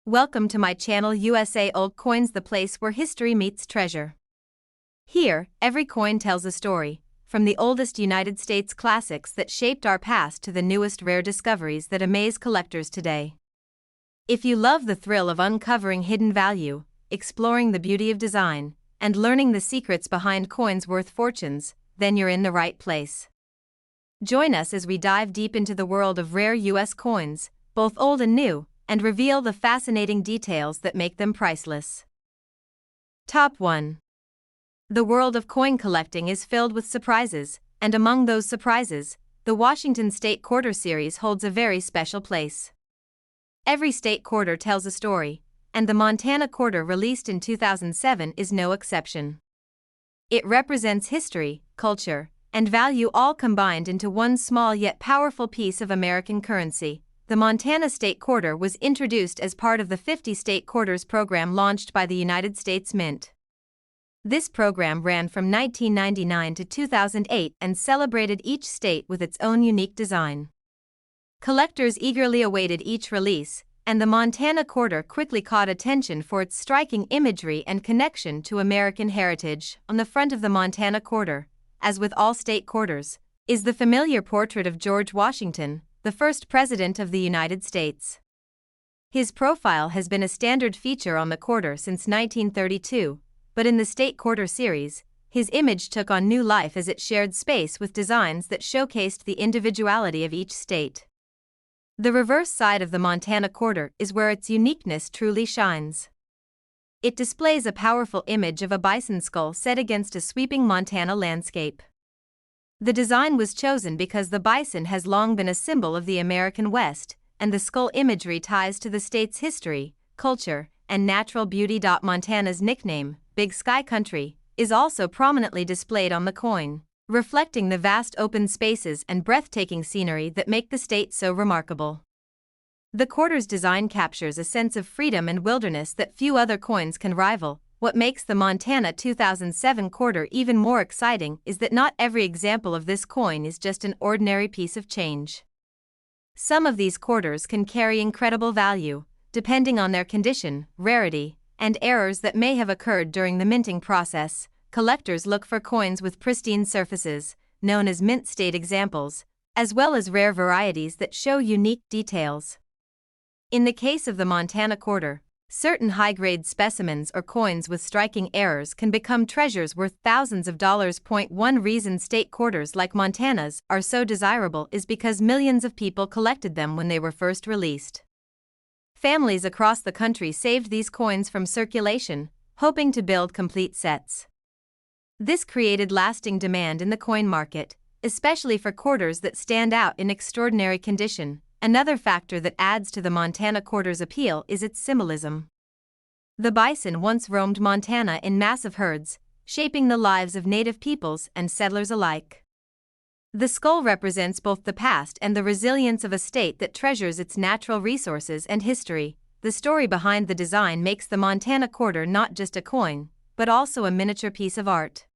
Welcome to my channel USA Old Coins, the place where history meets treasure. Here, every coin tells a story, from the oldest United States classics that shaped our past to the newest rare discoveries that amaze collectors today. If you love the thrill of uncovering hidden value, exploring the beauty of design, and learning the secrets behind coins worth fortunes, then you're in the right place. Join us as we dive deep into the world of rare U.S. coins, both old and new, and reveal the fascinating details that make them priceless. Top 1. The world of coin collecting is filled with surprises, and among those surprises, the Washington State Quarter series holds a very special place. Every state quarter tells a story, and the Montana Quarter, released in 2007, is no exception. It represents history, culture, and value all combined into one small yet powerful piece of American currency. The Montana State Quarter was introduced as part of the 50 State Quarters program launched by the United States Mint. This program ran from 1999 to 2008 and celebrated each state with its own unique design. Collectors eagerly awaited each release, and the Montana Quarter quickly caught attention for its striking imagery and connection to American heritage. On the front of the Montana Quarter, as with all state quarters, is the familiar portrait of George Washington, the first President of the United States. His profile has been a standard feature on the quarter since 1932, but in the State Quarter series, his image took on new life as it shared space with designs that showcased the individuality of each state. The reverse side of the Montana Quarter is where its uniqueness truly shines. It displays a powerful image of a bison skull set against a sweeping Montana landscape. The design was chosen because the bison has long been a symbol of the American West, and the skull imagery ties to the state's history, culture, and natural beauty. Montana's nickname, Big Sky Country, is also prominently displayed on the coin, reflecting the vast open spaces and breathtaking scenery that make the state so remarkable. The quarter's design captures a sense of freedom and wilderness that few other coins can rival. What makes the Montana 2007 quarter even more exciting is that not every example of this coin is just an ordinary piece of change. Some of these quarters can carry incredible value, depending on their condition, rarity, and errors that may have occurred during the minting process. Collectors look for coins with pristine surfaces, known as mint state examples, as well as rare varieties that show unique details. In the case of the Montana Quarter, certain high-grade specimens or coins with striking errors can become treasures worth thousands of dollars. One reason state quarters like Montana's are so desirable is because millions of people collected them when they were first released. Families across the country saved these coins from circulation, hoping to build complete sets. This created lasting demand in the coin market, especially for quarters that stand out in extraordinary condition. Another factor that adds to the Montana Quarter's appeal is its symbolism. The bison once roamed Montana in massive herds, shaping the lives of native peoples and settlers alike. The skull represents both the past and the resilience of a state that treasures its natural resources and history. The story behind the design makes the Montana Quarter not just a coin, but also a miniature piece of art.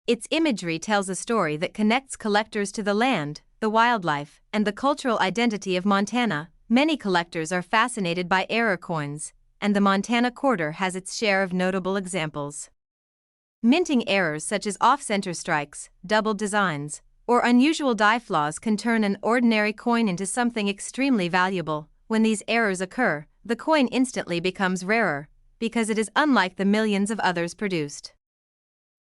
Its imagery tells a story that connects collectors to the land, the wildlife, and the cultural identity of Montana. Many collectors are fascinated by error coins, and the Montana Quarter has its share of notable examples. Minting errors such as off-center strikes, doubled designs, or unusual die flaws can turn an ordinary coin into something extremely valuable. When these errors occur, the coin instantly becomes rarer, because it is unlike the millions of others produced.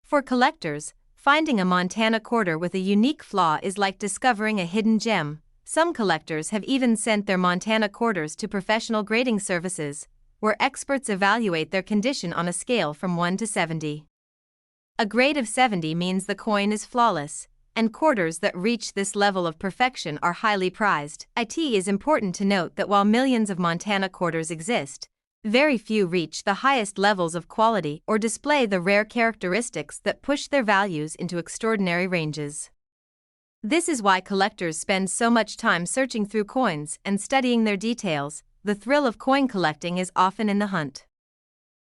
For collectors, finding a Montana Quarter with a unique flaw is like discovering a hidden gem. Some collectors have even sent their Montana Quarters to professional grading services, where experts evaluate their condition on a scale from 1 to 70. A grade of 70 means the coin is flawless, and quarters that reach this level of perfection are highly prized. It is important to note that while millions of Montana Quarters exist, very few reach the highest levels of quality or display the rare characteristics that push their values into extraordinary ranges. This is why collectors spend so much time searching through coins and studying their details. The thrill of coin collecting is often in the hunt.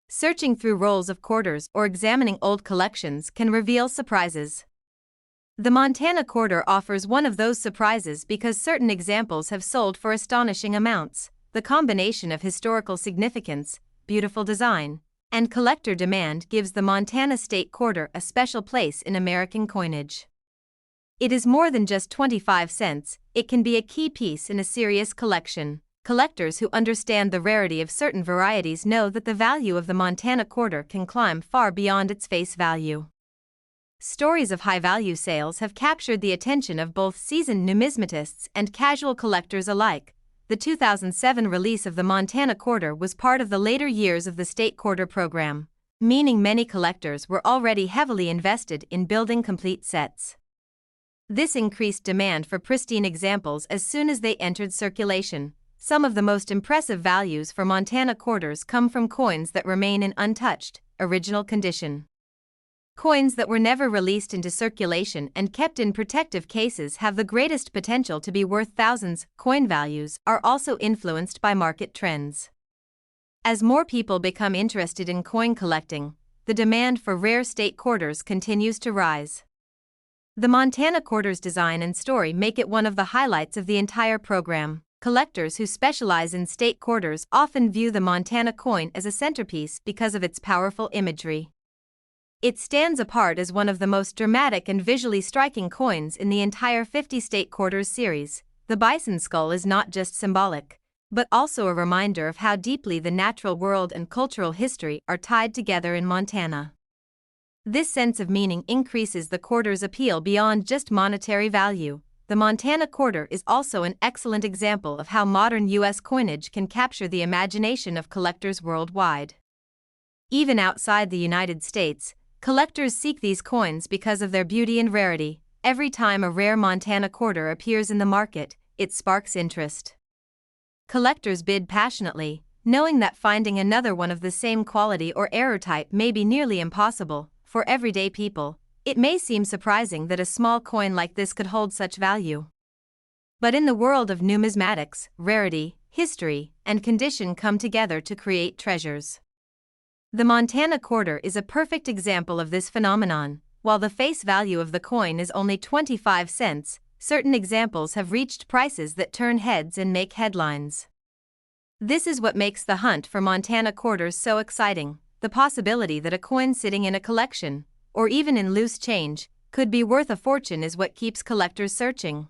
Searching through rolls of quarters or examining old collections can reveal surprises. The Montana Quarter offers one of those surprises because certain examples have sold for astonishing amounts. The combination of historical significance, beautiful design, and collector demand gives the Montana State Quarter a special place in American coinage. It is more than just 25 cents, it can be a key piece in a serious collection. Collectors who understand the rarity of certain varieties know that the value of the Montana Quarter can climb far beyond its face value. Stories of high-value sales have captured the attention of both seasoned numismatists and casual collectors alike. The 2007 release of the Montana Quarter was part of the later years of the State Quarter program, meaning many collectors were already heavily invested in building complete sets. This increased demand for pristine examples as soon as they entered circulation. Some of the most impressive values for Montana quarters come from coins that remain in untouched, original condition. Coins that were never released into circulation and kept in protective cases have the greatest potential to be worth thousands. Coin values are also influenced by market trends. As more people become interested in coin collecting, the demand for rare state quarters continues to rise. The Montana Quarter's design and story make it one of the highlights of the entire program. Collectors who specialize in state quarters often view the Montana coin as a centerpiece because of its powerful imagery. It stands apart as one of the most dramatic and visually striking coins in the entire 50 State Quarters series. The bison skull is not just symbolic, but also a reminder of how deeply the natural world and cultural history are tied together in Montana. This sense of meaning increases the quarter's appeal beyond just monetary value. The Montana Quarter is also an excellent example of how modern U.S. coinage can capture the imagination of collectors worldwide. Even outside the United States, collectors seek these coins because of their beauty and rarity. Every time a rare Montana Quarter appears in the market, it sparks interest. Collectors bid passionately, knowing that finding another one of the same quality or error type may be nearly impossible. For everyday people, it may seem surprising that a small coin like this could hold such value. But in the world of numismatics, rarity, history, and condition come together to create treasures. The Montana Quarter is a perfect example of this phenomenon. While the face value of the coin is only 25 cents, certain examples have reached prices that turn heads and make headlines. This is what makes the hunt for Montana Quarters so exciting. The possibility that a coin sitting in a collection, or even in loose change, could be worth a fortune is what keeps collectors searching.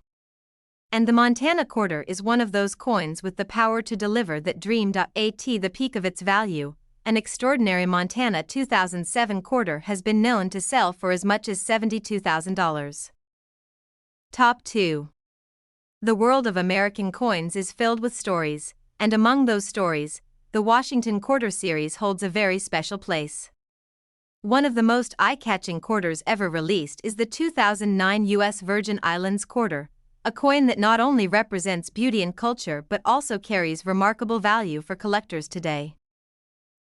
And the Montana Quarter is one of those coins with the power to deliver that dream. At the peak of its value, an extraordinary Montana 2007 quarter has been known to sell for as much as $72,000. Top 2. The world of American coins is filled with stories, and among those stories, the Washington Quarter series holds a very special place. One of the most eye-catching quarters ever released is the 2009 U.S. Virgin Islands Quarter, a coin that not only represents beauty and culture but also carries remarkable value for collectors today.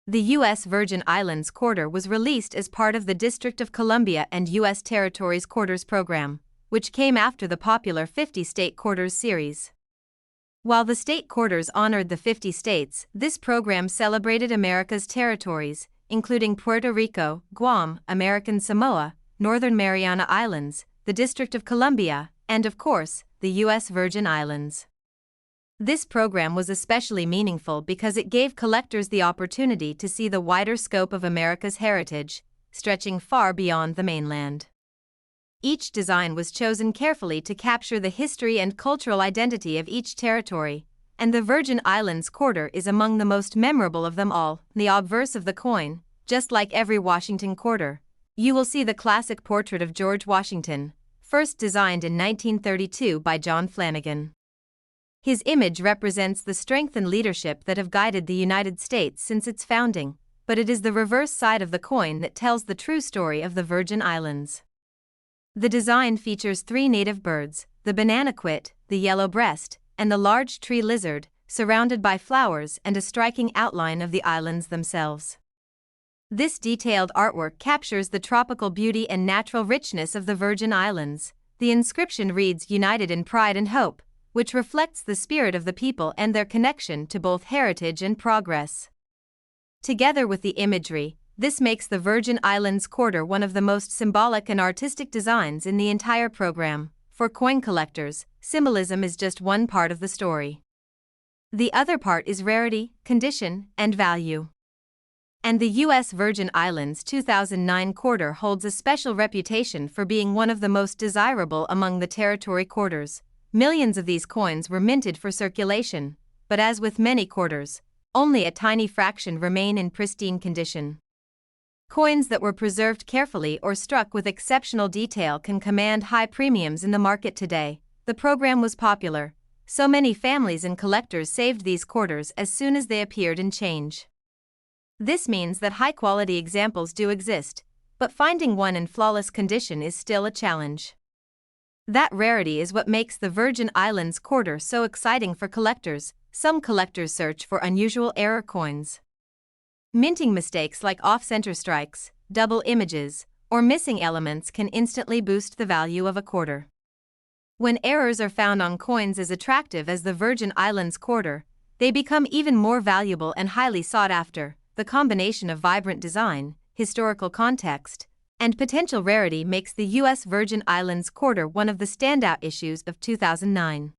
The U.S. Virgin Islands Quarter was released as part of the District of Columbia and U.S. Territories Quarters program, which came after the popular 50 State Quarters series. While the state quarters honored the 50 states, this program celebrated America's territories, including Puerto Rico, Guam, American Samoa, Northern Mariana Islands, the District of Columbia, and of course, the U.S. Virgin Islands. This program was especially meaningful because it gave collectors the opportunity to see the wider scope of America's heritage, stretching far beyond the mainland. Each design was chosen carefully to capture the history and cultural identity of each territory, and the Virgin Islands Quarter is among the most memorable of them all. The obverse of the coin, just like every Washington Quarter, you will see the classic portrait of George Washington, first designed in 1932 by John Flanagan. His image represents the strength and leadership that have guided the United States since its founding, but it is the reverse side of the coin that tells the true story of the Virgin Islands. The design features 3 native birds, the banana quit, the yellow breast, and the large tree lizard, surrounded by flowers and a striking outline of the islands themselves. This detailed artwork captures the tropical beauty and natural richness of the Virgin Islands. The inscription reads "United in Pride and Hope," which reflects the spirit of the people and their connection to both heritage and progress. Together with the imagery, this makes the Virgin Islands Quarter one of the most symbolic and artistic designs in the entire program. For coin collectors, symbolism is just one part of the story. The other part is rarity, condition, and value. And the U.S. Virgin Islands 2009 quarter holds a special reputation for being one of the most desirable among the territory quarters. Millions of these coins were minted for circulation, but as with many quarters, only a tiny fraction remain in pristine condition. Coins that were preserved carefully or struck with exceptional detail can command high premiums in the market today. The program was popular, so many families and collectors saved these quarters as soon as they appeared in change. This means that high-quality examples do exist, but finding one in flawless condition is still a challenge. That rarity is what makes the Virgin Islands quarter so exciting for collectors. Some collectors search for unusual error coins. Minting mistakes like off-center strikes, double images, or missing elements can instantly boost the value of a quarter. When errors are found on coins as attractive as the Virgin Islands quarter, they become even more valuable and highly sought after. The combination of vibrant design, historical context, and potential rarity makes the U.S. Virgin Islands quarter one of the standout issues of 2009.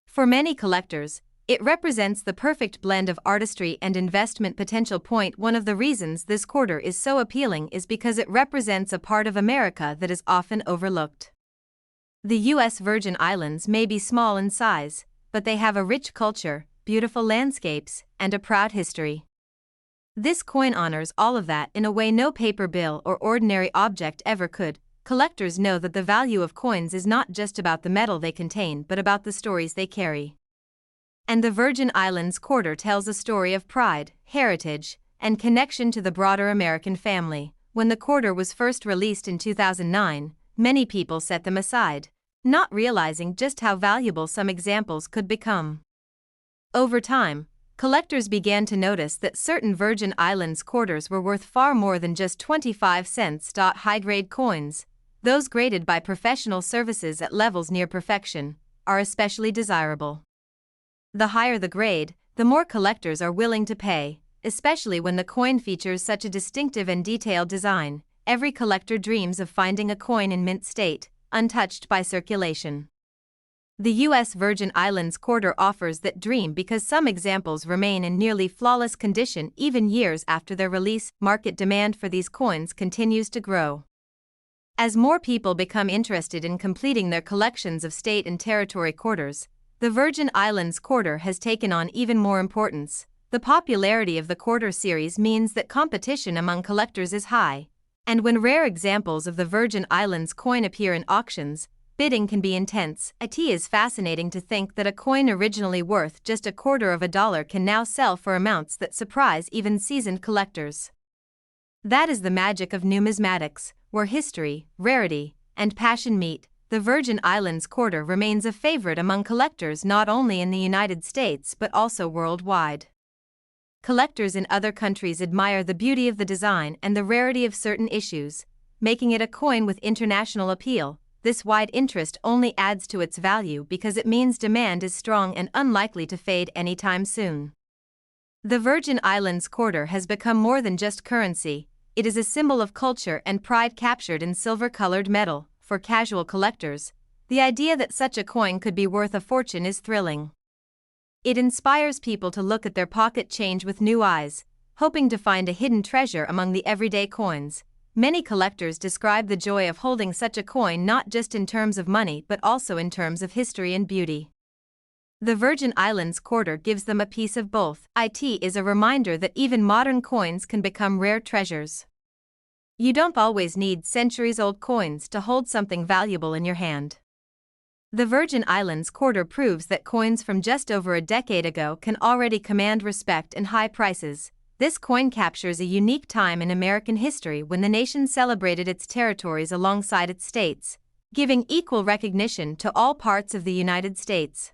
For many collectors, it represents the perfect blend of artistry and investment potential. One of the reasons this quarter is so appealing is because it represents a part of America that is often overlooked. The U.S. Virgin Islands may be small in size, but they have a rich culture, beautiful landscapes, and a proud history. This coin honors all of that in a way no paper bill or ordinary object ever could. Collectors know that the value of coins is not just about the metal they contain but about the stories they carry. And the Virgin Islands quarter tells a story of pride, heritage, and connection to the broader American family. When the quarter was first released in 2009, many people set them aside, not realizing just how valuable some examples could become. Over time, collectors began to notice that certain Virgin Islands quarters were worth far more than just 25 cents. High-grade coins, those graded by professional services at levels near perfection, are especially desirable. The higher the grade, the more collectors are willing to pay, especially when the coin features such a distinctive and detailed design. Every collector dreams of finding a coin in mint state, untouched by circulation. The U.S. Virgin Islands quarter offers that dream because some examples remain in nearly flawless condition even years after their release. Market demand for these coins continues to grow. As more people become interested in completing their collections of state and territory quarters, the Virgin Islands quarter has taken on even more importance. The popularity of the quarter series means that competition among collectors is high, and when rare examples of the Virgin Islands coin appear in auctions, bidding can be intense. It is fascinating to think that a coin originally worth just $0.25 can now sell for amounts that surprise even seasoned collectors. That is the magic of numismatics, where history, rarity, and passion meet. The Virgin Islands quarter remains a favorite among collectors not only in the United States but also worldwide. Collectors in other countries admire the beauty of the design and the rarity of certain issues, making it a coin with international appeal. This wide interest only adds to its value because it means demand is strong and unlikely to fade anytime soon. The Virgin Islands quarter has become more than just currency. It is a symbol of culture and pride captured in silver-colored metal. For casual collectors, the idea that such a coin could be worth a fortune is thrilling. It inspires people to look at their pocket change with new eyes, hoping to find a hidden treasure among the everyday coins. Many collectors describe the joy of holding such a coin not just in terms of money but also in terms of history and beauty. The Virgin Islands quarter gives them a piece of both. It is a reminder that even modern coins can become rare treasures. You don't always need centuries-old coins to hold something valuable in your hand. The Virgin Islands quarter proves that coins from just over a decade ago can already command respect and high prices. This coin captures a unique time in American history when the nation celebrated its territories alongside its states, giving equal recognition to all parts of the United States.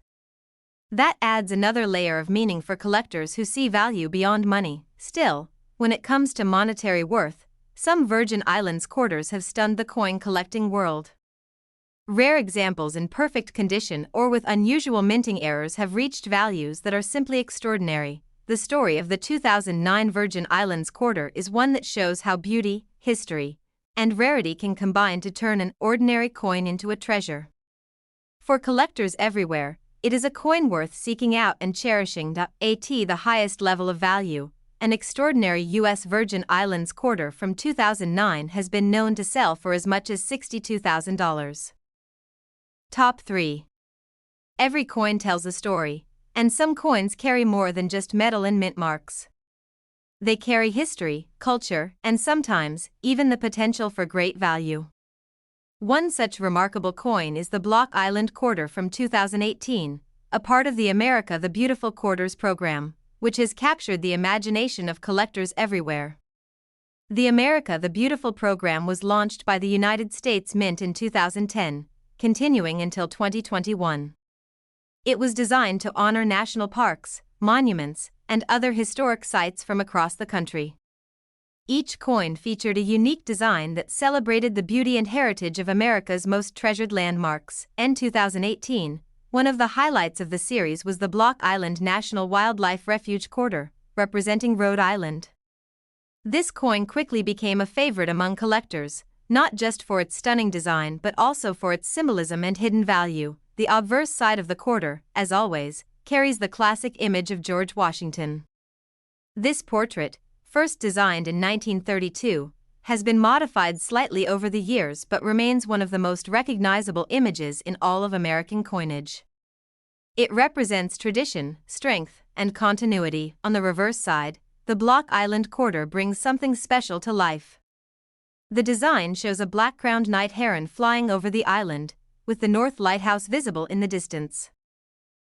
That adds another layer of meaning for collectors who see value beyond money. Still, when it comes to monetary worth, some Virgin Islands quarters have stunned the coin collecting world. Rare examples in perfect condition or with unusual minting errors have reached values that are simply extraordinary. The story of the 2009 Virgin Islands quarter is one that shows how beauty, history, and rarity can combine to turn an ordinary coin into a treasure. For collectors everywhere, It is a coin worth seeking out and cherishing. At the highest level of value, an extraordinary U.S. Virgin Islands quarter from 2009 has been known to sell for as much as $62,000. Top 3. Every coin tells a story, and some coins carry more than just metal and mint marks. They carry history, culture, and sometimes, even the potential for great value. One such remarkable coin is the Block Island Quarter from 2018, a part of the America the Beautiful Quarters program, which has captured the imagination of collectors everywhere. The America the Beautiful program was launched by the United States Mint in 2010, continuing until 2021. It was designed to honor national parks, monuments, and other historic sites from across the country. Each coin featured a unique design that celebrated the beauty and heritage of America's most treasured landmarks. In 2018, one of the highlights of the series was the Block Island National Wildlife Refuge Quarter, representing Rhode Island. This coin quickly became a favorite among collectors, not just for its stunning design but also for its symbolism and hidden value. The obverse side of the quarter, as always, carries the classic image of George Washington. This portrait, first designed in 1932, has been modified slightly over the years but remains one of the most recognizable images in all of American coinage. It represents tradition, strength, and continuity. On the reverse side, the Block Island Quarter brings something special to life. The design shows a black-crowned night heron flying over the island, with the North Lighthouse visible in the distance.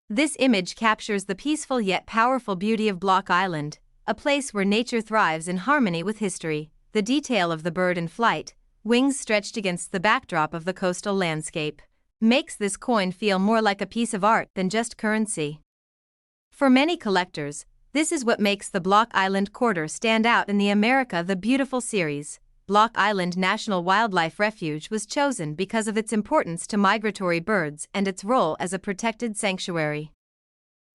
This image captures the peaceful yet powerful beauty of Block Island, a place where nature thrives in harmony with history. The detail of the bird in flight, wings stretched against the backdrop of the coastal landscape, makes this coin feel more like a piece of art than just currency. For many collectors, this is what makes the Block Island Quarter stand out in the America the Beautiful series. Block Island National Wildlife Refuge was chosen because of its importance to migratory birds and its role as a protected sanctuary.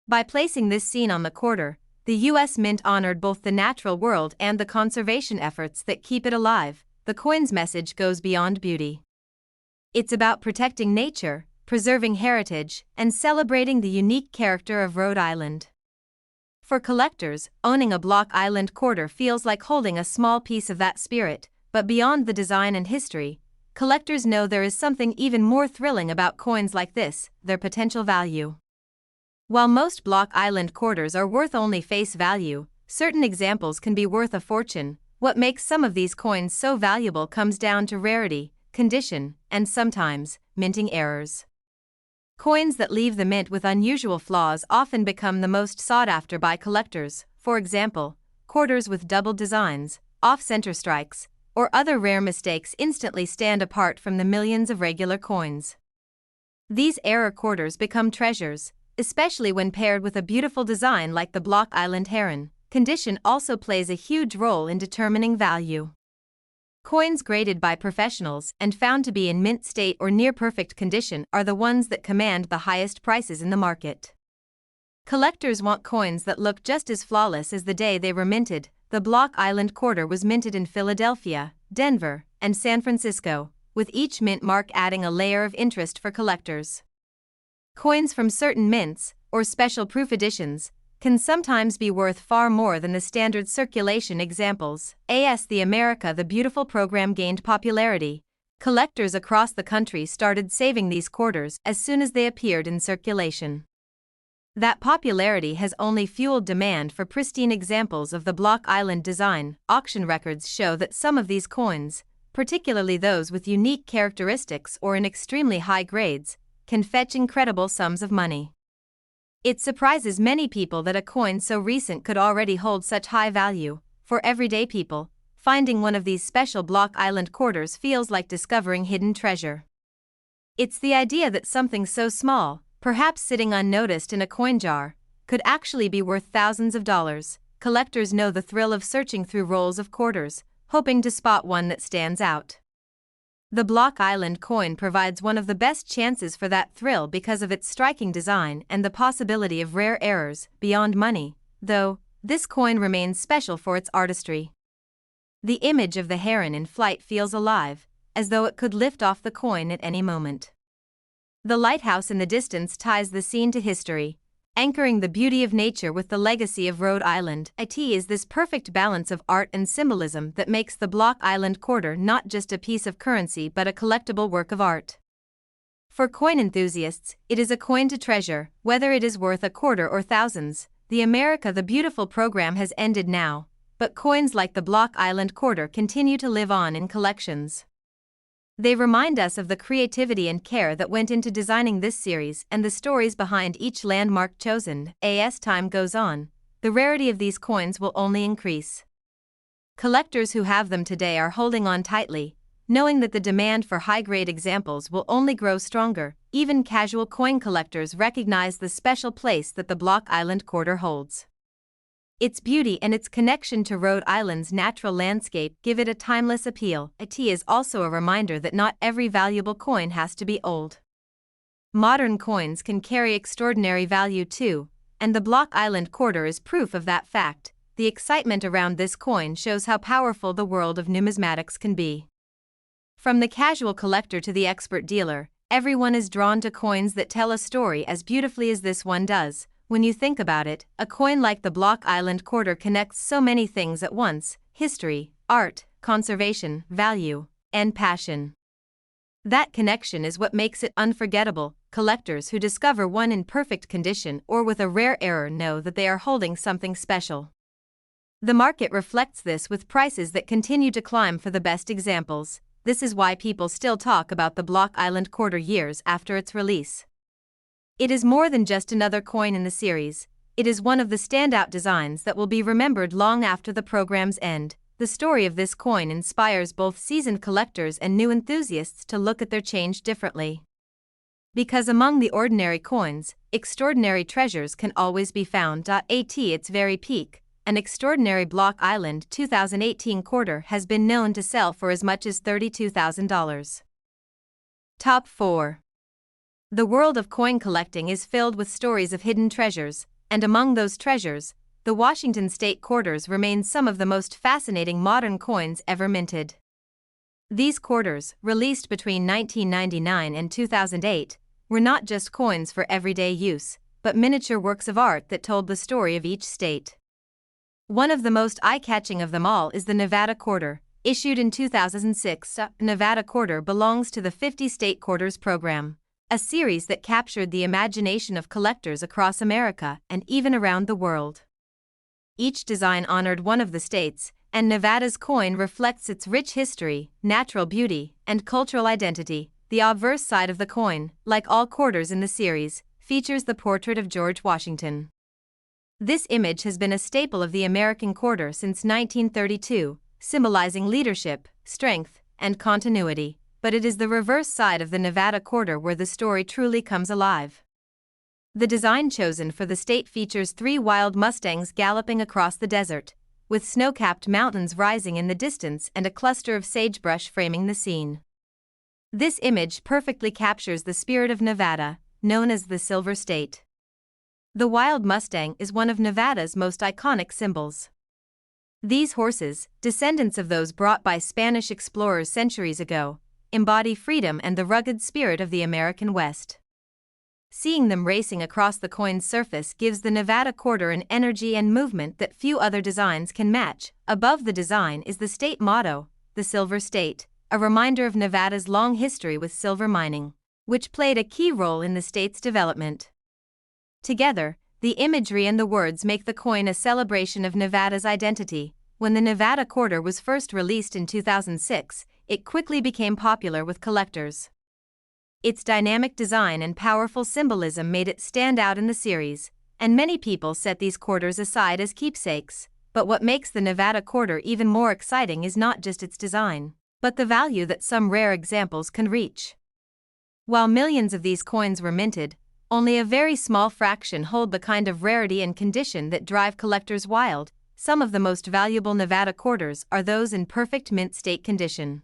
By placing this scene on the quarter, the U.S. Mint honored both the natural world and the conservation efforts that keep it alive. The coin's message goes beyond beauty. It's about protecting nature, preserving heritage, and celebrating the unique character of Rhode Island. For collectors, owning a Block Island Quarter feels like holding a small piece of that spirit, but beyond the design and history, collectors know there is something even more thrilling about coins like this: their potential value. While most Block Island quarters are worth only face value, certain examples can be worth a fortune. What makes some of these coins so valuable comes down to rarity, condition, and sometimes, minting errors. Coins that leave the mint with unusual flaws often become the most sought after by collectors. For example, quarters with double designs, off-center strikes, or other rare mistakes instantly stand apart from the millions of regular coins. These error quarters become treasures, especially when paired with a beautiful design like the Block Island Heron. Condition also plays a huge role in determining value. Coins graded by professionals and found to be in mint state or near perfect condition are the ones that command the highest prices in the market. Collectors want coins that look just as flawless as the day they were minted. The Block Island Quarter was minted in Philadelphia, Denver, and San Francisco, with each mint mark adding a layer of interest for collectors. Coins from certain mints, or special proof editions, can sometimes be worth far more than the standard circulation examples. As the America the Beautiful program gained popularity, collectors across the country started saving these quarters as soon as they appeared in circulation. That popularity has only fueled demand for pristine examples of the Block Island design. Auction records show that some of these coins, particularly those with unique characteristics or in extremely high grades, can fetch incredible sums of money. It surprises many people that a coin so recent could already hold such high value. For everyday people, finding one of these special Block Island quarters feels like discovering hidden treasure. It's the idea that something so small, perhaps sitting unnoticed in a coin jar, could actually be worth thousands of dollars. Collectors know the thrill of searching through rolls of quarters, hoping to spot one that stands out. The Block Island coin provides one of the best chances for that thrill because of its striking design and the possibility of rare errors. Beyond money, though, this coin remains special for its artistry. The image of the heron in flight feels alive, as though it could lift off the coin at any moment. The lighthouse in the distance ties the scene to history, anchoring the beauty of nature with the legacy of Rhode Island. It is this perfect balance of art and symbolism that makes the Block Island quarter not just a piece of currency but a collectible work of art. For coin enthusiasts, it is a coin to treasure, whether it is worth a quarter or thousands. The America the Beautiful program has ended now, but coins like the Block Island quarter continue to live on in collections. They remind us of the creativity and care that went into designing this series and the stories behind each landmark chosen. As time goes on, the rarity of these coins will only increase. Collectors who have them today are holding on tightly, knowing that the demand for high-grade examples will only grow stronger. Even casual coin collectors recognize the special place that the Block Island quarter holds. Its beauty and its connection to Rhode Island's natural landscape give it a timeless appeal. It is also a reminder that not every valuable coin has to be old. Modern coins can carry extraordinary value too, and the Block Island quarter is proof of that fact. The excitement around this coin shows how powerful the world of numismatics can be. From the casual collector to the expert dealer, everyone is drawn to coins that tell a story as beautifully as this one does. When you think about it, a coin like the Block Island quarter connects so many things at once: history, art, conservation, value, and passion. That connection is what makes it unforgettable. Collectors who discover one in perfect condition or with a rare error know that they are holding something special. The market reflects this with prices that continue to climb for the best examples. This is why people still talk about the Block Island quarter years after its release. It is more than just another coin in the series. It is one of the standout designs that will be remembered long after the program's end. The story of this coin inspires both seasoned collectors and new enthusiasts to look at their change differently. Because among the ordinary coins, extraordinary treasures can always be found. At its very peak, an extraordinary Block Island 2018 quarter has been known to sell for as much as $32,000. Top 4. The world of coin collecting is filled with stories of hidden treasures, and among those treasures, the Washington State quarters remain some of the most fascinating modern coins ever minted. These quarters, released between 1999 and 2008, were not just coins for everyday use, but miniature works of art that told the story of each state. One of the most eye-catching of them all is the Nevada quarter, issued in 2006. Nevada quarter belongs to the 50-state quarters program, a series that captured the imagination of collectors across America and even around the world. Each design honored one of the states, and Nevada's coin reflects its rich history, natural beauty, and cultural identity. The obverse side of the coin, like all quarters in the series, features the portrait of George Washington. This image has been a staple of the American quarter since 1932, symbolizing leadership, strength, and continuity. But it is the reverse side of the Nevada quarter where the story truly comes alive. The design chosen for the state features 3 wild Mustangs galloping across the desert, with snow-capped mountains rising in the distance and a cluster of sagebrush framing the scene. This image perfectly captures the spirit of Nevada, known as the Silver State. The wild Mustang is one of Nevada's most iconic symbols. These horses, descendants of those brought by Spanish explorers centuries ago, embody freedom and the rugged spirit of the American West. Seeing them racing across the coin's surface gives the Nevada quarter an energy and movement that few other designs can match. Above the design is the state motto, the Silver State, a reminder of Nevada's long history with silver mining, which played a key role in the state's development. Together, the imagery and the words make the coin a celebration of Nevada's identity. When the Nevada quarter was first released in 2006, it quickly became popular with collectors. Its dynamic design and powerful symbolism made it stand out in the series, and many people set these quarters aside as keepsakes. But what makes the Nevada quarter even more exciting is not just its design, but the value that some rare examples can reach. While millions of these coins were minted, only a very small fraction hold the kind of rarity and condition that drive collectors wild. Some of the most valuable Nevada quarters are those in perfect mint state condition.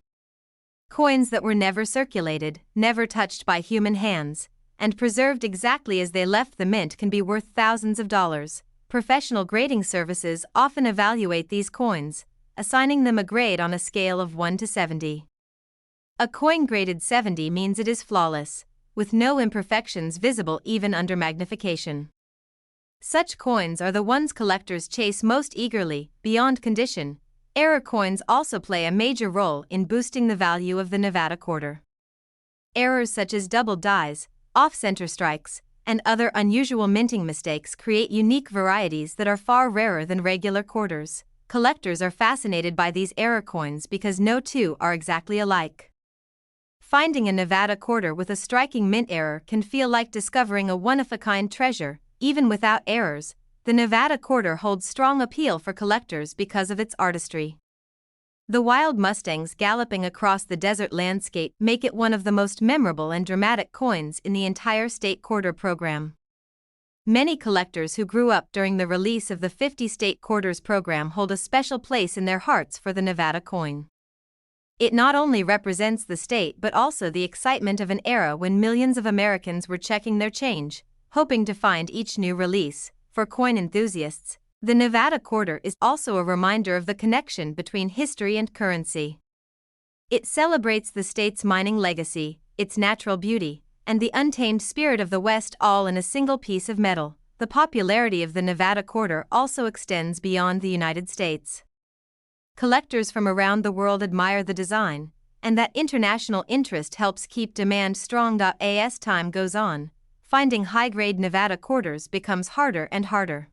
Coins that were never circulated, never touched by human hands, and preserved exactly as they left the mint can be worth thousands of dollars. Professional grading services often evaluate these coins, assigning them a grade on a scale of 1 to 70. A coin graded 70 means it is flawless, with no imperfections visible even under magnification. Such coins are the ones collectors chase most eagerly, beyond condition. Error coins also play a major role in boosting the value of the Nevada quarter. Errors such as double dies, off-center strikes, and other unusual minting mistakes create unique varieties that are far rarer than regular quarters. Collectors are fascinated by these error coins because no two are exactly alike. Finding a Nevada quarter with a striking mint error can feel like discovering a one-of-a-kind treasure. Even without errors, the Nevada quarter holds strong appeal for collectors because of its artistry. The wild Mustangs galloping across the desert landscape make it one of the most memorable and dramatic coins in the entire state quarter program. Many collectors who grew up during the release of the 50 state quarters program hold a special place in their hearts for the Nevada coin. It not only represents the state but also the excitement of an era when millions of Americans were checking their change, hoping to find each new release. For coin enthusiasts, the Nevada quarter is also a reminder of the connection between history and currency. It celebrates the state's mining legacy, its natural beauty, and the untamed spirit of the West all in a single piece of metal. The popularity of the Nevada quarter also extends beyond the United States. Collectors from around the world admire the design, and that international interest helps keep demand strong. As time goes on, finding high-grade Nevada quarters becomes harder and harder.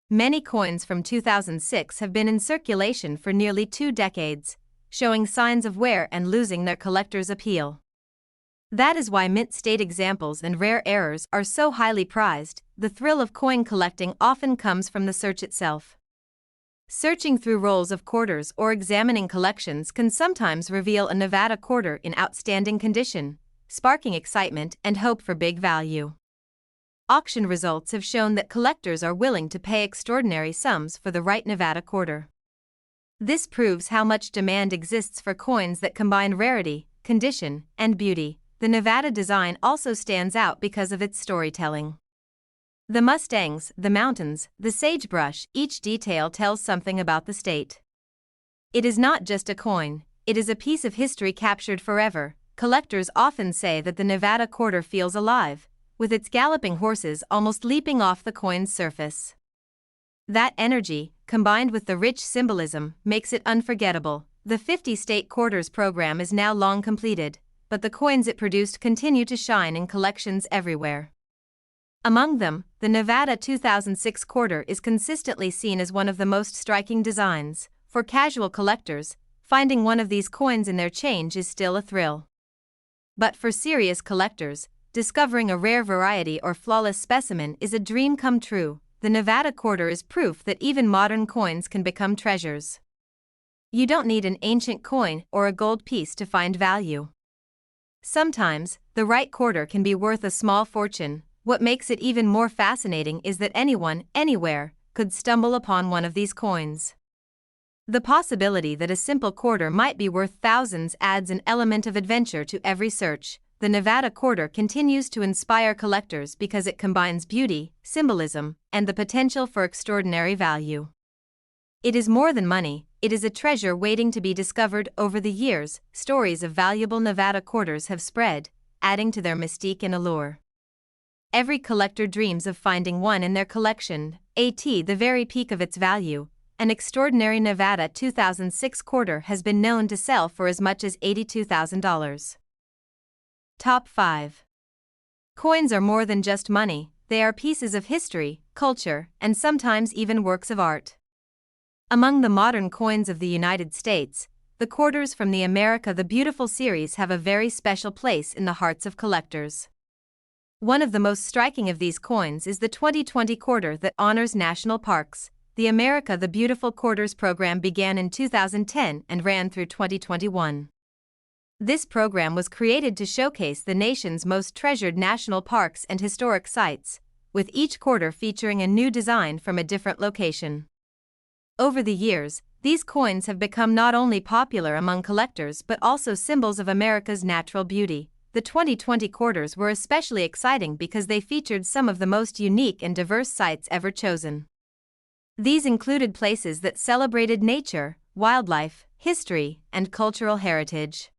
Many coins from 2006 have been in circulation for nearly 2 decades, showing signs of wear and losing their collector's appeal. That is why mint state examples and rare errors are so highly prized. The thrill of coin collecting often comes from the search itself. Searching through rolls of quarters or examining collections can sometimes reveal a Nevada quarter in outstanding condition, sparking excitement and hope for big value. Auction results have shown that collectors are willing to pay extraordinary sums for the right Nevada quarter. This proves how much demand exists for coins that combine rarity, condition, and beauty. The Nevada design also stands out because of its storytelling. The Mustangs, the mountains, the sagebrush, each detail tells something about the state. It is not just a coin, it is a piece of history captured forever. Collectors often say that the Nevada quarter feels alive, with its galloping horses almost leaping off the coin's surface. That energy, combined with the rich symbolism, makes it unforgettable. The 50 state quarters program is now long completed, but the coins it produced continue to shine in collections everywhere. Among them, the Nevada 2006 quarter is consistently seen as one of the most striking designs. For casual collectors, finding one of these coins in their change is still a thrill. But for serious collectors, discovering a rare variety or flawless specimen is a dream come true. The Nevada quarter is proof that even modern coins can become treasures. You don't need an ancient coin or a gold piece to find value. Sometimes, the right quarter can be worth a small fortune. What makes it even more fascinating is that anyone, anywhere, could stumble upon one of these coins. The possibility that a simple quarter might be worth thousands adds an element of adventure to every search. The Nevada quarter continues to inspire collectors because it combines beauty, symbolism, and the potential for extraordinary value. It is more than money, it is a treasure waiting to be discovered. Over the years, stories of valuable Nevada quarters have spread, adding to their mystique and allure. Every collector dreams of finding one in their collection. At the very peak of its value, an extraordinary Nevada 2006 quarter has been known to sell for as much as $82,000. Top 5. Coins are more than just money, they are pieces of history, culture, and sometimes even works of art. Among the modern coins of the United States, the quarters from the America the Beautiful series have a very special place in the hearts of collectors. One of the most striking of these coins is the 2020 quarter that honors national parks. The America the Beautiful Quarters program began in 2010 and ran through 2021. This program was created to showcase the nation's most treasured national parks and historic sites, with each quarter featuring a new design from a different location. Over the years, these coins have become not only popular among collectors but also symbols of America's natural beauty. The 2020 quarters were especially exciting because they featured some of the most unique and diverse sites ever chosen. These included places that celebrated nature, wildlife, history, and cultural heritage.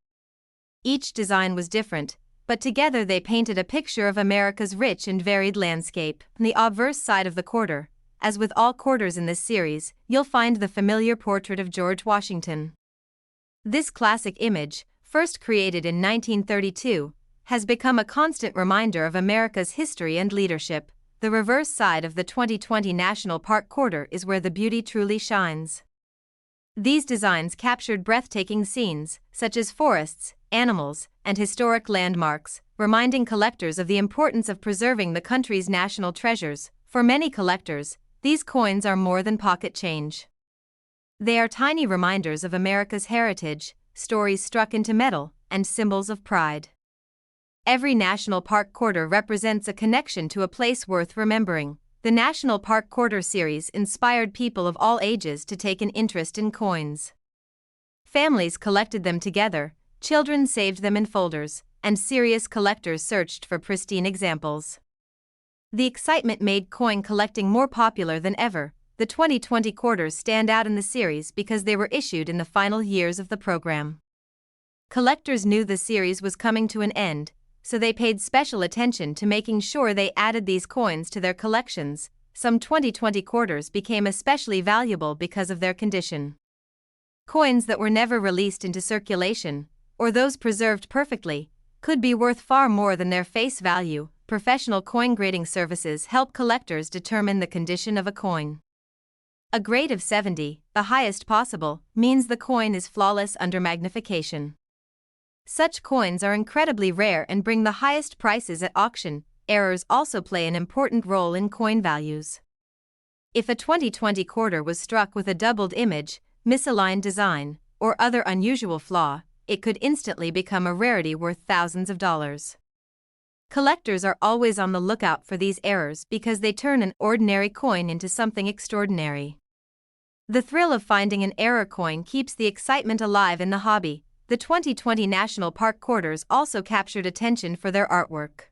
Each design was different, but together they painted a picture of America's rich and varied landscape. On the obverse side of the quarter, as with all quarters in this series, you'll find the familiar portrait of George Washington. This classic image, first created in 1932, has become a constant reminder of America's history and leadership. The reverse side of the 2020 National Park quarter is where the beauty truly shines. These designs captured breathtaking scenes, such as forests, animals, and historic landmarks, reminding collectors of the importance of preserving the country's national treasures. For many collectors, these coins are more than pocket change. They are tiny reminders of America's heritage, stories struck into metal, and symbols of pride. Every National Park quarter represents a connection to a place worth remembering. The National Park Quarter series inspired people of all ages to take an interest in coins. Families collected them together, children saved them in folders, and serious collectors searched for pristine examples. The excitement made coin collecting more popular than ever. The 2020 quarters stand out in the series because they were issued in the final years of the program. Collectors knew the series was coming to an end, so they paid special attention to making sure they added these coins to their collections. Some 2020 quarters became especially valuable because of their condition. Coins that were never released into circulation, or those preserved perfectly, could be worth far more than their face value. Professional coin grading services help collectors determine the condition of a coin. A grade of 70, the highest possible, means the coin is flawless under magnification. Such coins are incredibly rare and bring the highest prices at auction. Errors also play an important role in coin values. If a 2020 quarter was struck with a doubled image, misaligned design, or other unusual flaw, it could instantly become a rarity worth thousands of dollars. Collectors are always on the lookout for these errors because they turn an ordinary coin into something extraordinary. The thrill of finding an error coin keeps the excitement alive in the hobby. The 2020 National Park quarters also captured attention for their artwork.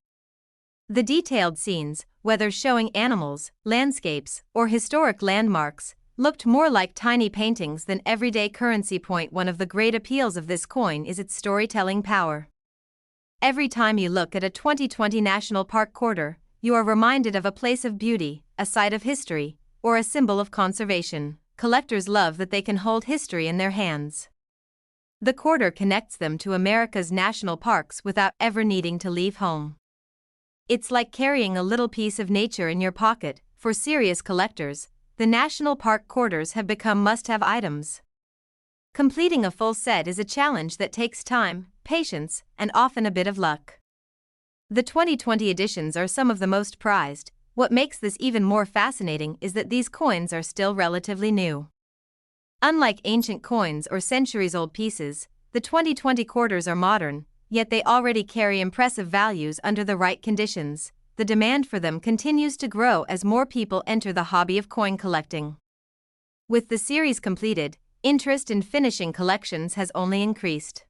The detailed scenes, whether showing animals, landscapes, or historic landmarks, looked more like tiny paintings than everyday currency. One of the great appeals of this coin is its storytelling power. Every time you look at a 2020 National Park quarter, you are reminded of a place of beauty, a site of history, or a symbol of conservation. Collectors love that they can hold history in their hands. The quarter connects them to America's national parks without ever needing to leave home. It's like carrying a little piece of nature in your pocket. For serious collectors, the National Park quarters have become must-have items. Completing a full set is a challenge that takes time, patience, and often a bit of luck. The 2020 editions are some of the most prized. What makes this even more fascinating is that these coins are still relatively new. Unlike ancient coins or centuries-old pieces, the 2020 quarters are modern, yet they already carry impressive values under the right conditions. The demand for them continues to grow as more people enter the hobby of coin collecting. With the series completed, interest in finishing collections has only increased.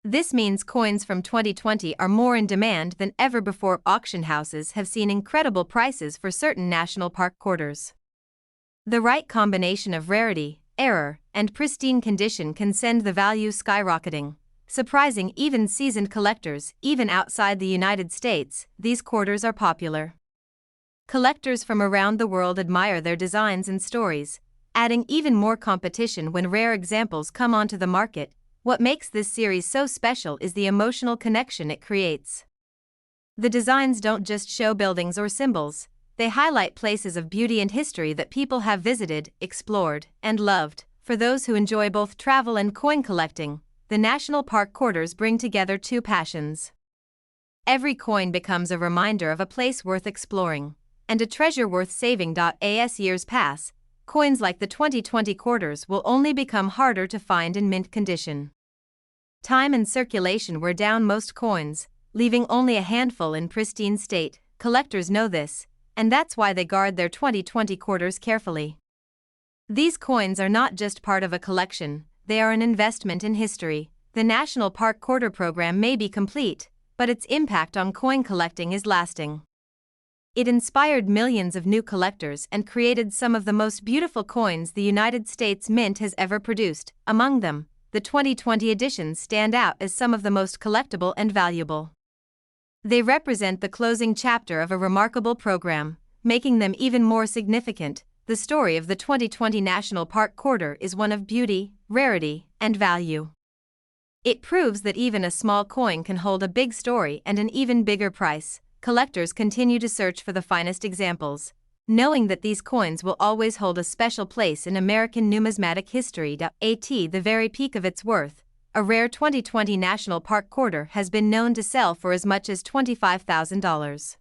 This means coins from 2020 are more in demand than ever before. Auction houses have seen incredible prices for certain national park quarters. The right combination of rarity, error, and pristine condition can send the value skyrocketing, surprising even seasoned collectors. Even outside the United States, these quarters are popular. Collectors from around the world admire their designs and stories, adding even more competition when rare examples come onto the market. What makes this series so special is the emotional connection it creates. The designs don't just show buildings or symbols, they highlight places of beauty and history that people have visited, explored, and loved. For those who enjoy both travel and coin collecting, the National Park quarters bring together two passions. Every coin becomes a reminder of a place worth exploring, and a treasure worth saving. As years pass, coins like the 2020 quarters will only become harder to find in mint condition. Time and circulation wear down most coins, leaving only a handful in pristine state. Collectors know this, and that's why they guard their 2020 quarters carefully. These coins are not just part of a collection, they are an investment in history. The National Park Quarter program may be complete, but its impact on coin collecting is lasting. It inspired millions of new collectors and created some of the most beautiful coins the United States Mint has ever produced. Among them, the 2020 editions stand out as some of the most collectible and valuable. They represent the closing chapter of a remarkable program, making them even more significant. The story of the 2020 National Park Quarter is one of beauty, rarity, and value. It proves that even a small coin can hold a big story and an even bigger price. Collectors continue to search for the finest examples, knowing that these coins will always hold a special place in American numismatic history. At the very peak of its worth, a rare 2020 National Park Quarter has been known to sell for as much as $25,000.